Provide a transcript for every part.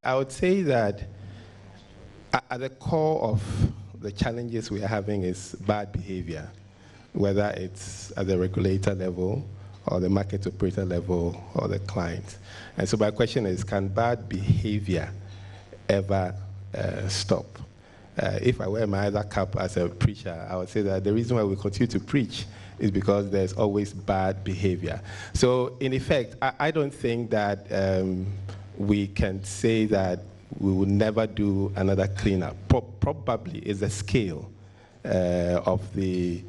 I would say that at the core of the challenges we are having is bad behavior, whether it's at the regulator level or the market operator level or the client. And so my question is, can bad behavior ever stop? If I wear my other cap as a preacher, I would say that the reason why we continue to preach is because there's always bad behavior. So in effect, I don't think that we can say that we will never do another cleanup. Probably is the scale of the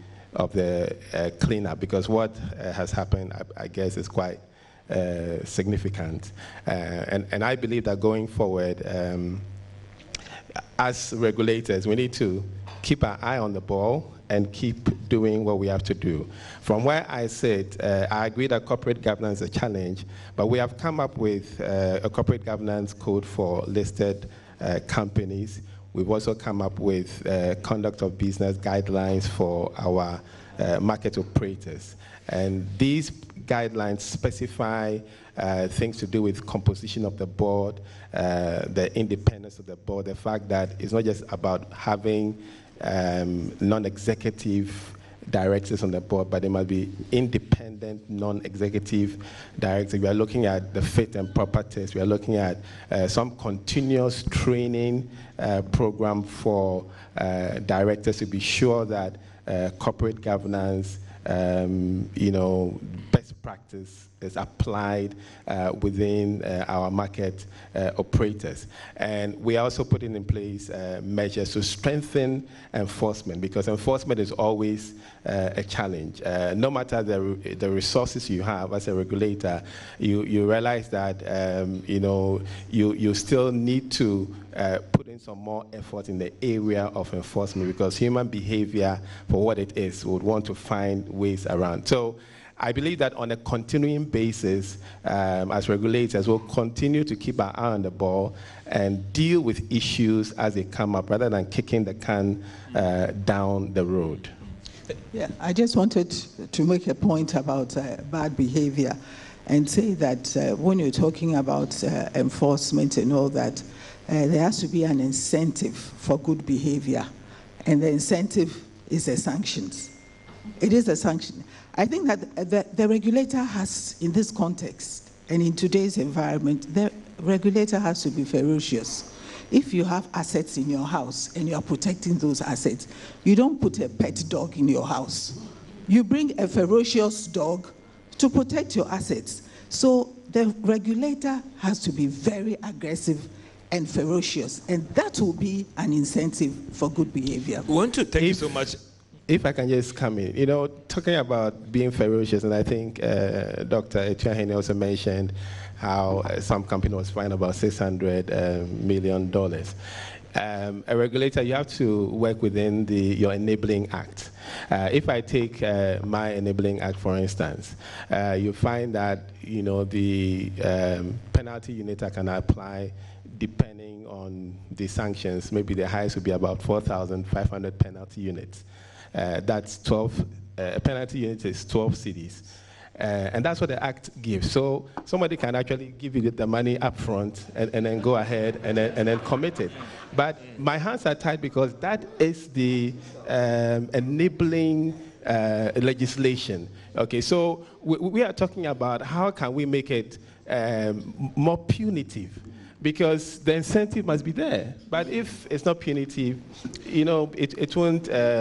cleanup, because what has happened, I guess, is quite significant. And I believe that going forward, as regulators, we need to keep our eye on the ball and keep doing what we have to do. From where I sit, I agree that corporate governance is a challenge, but we have come up with a corporate governance code for listed companies. We've also come up with conduct of business guidelines for our market operators. And these guidelines specify things to do with composition of the board, the independence of the board, the fact that it's not just about having non-executive directors on the board, but they must be independent, non-executive directors. We are looking at the fit and proper test. We are looking at some continuous training program for directors to be sure that corporate governance, best practice is applied within our market operators. And we are also putting in place measures to strengthen enforcement, because enforcement is always a challenge. No matter the resources you have as a regulator, you realize that you still need to put in some more effort in the area of enforcement, because human behavior, for what it is, would want to find ways around. So I believe that on a continuing basis, as regulators, we'll continue to keep our eye on the ball and deal with issues as they come up, rather than kicking the can down the road. Yeah, I just wanted to make a point about bad behavior and say that when you're talking about enforcement and all that, there has to be an incentive for good behavior, and the incentive is the sanctions. It is a sanction. I think that the regulator has, in this context and in today's environment, the regulator has to be ferocious. If you have assets in your house and you are protecting those assets, you don't put a pet dog in your house. You bring a ferocious dog to protect your assets. So the regulator has to be very aggressive and ferocious, and that will be an incentive for good behavior. We want to thank you so much. If I can just come in, talking about being ferocious, and I think Dr. Tetteh also mentioned how some company was fined about $600 million. A regulator, you have to work within your enabling act. If I take my enabling act, for instance, you find that the penalty unit I can apply, depending on the sanctions, maybe the highest would be about 4,500 penalty units. That's 12, penalty unit is 12 cities. And that's what the act gives. So somebody can actually give you the money up front and then go ahead and then commit it. But my hands are tied, because that is the enabling legislation. Okay, so we are talking about how can we make it more punitive, because the incentive must be there. But if it's not punitive, it won't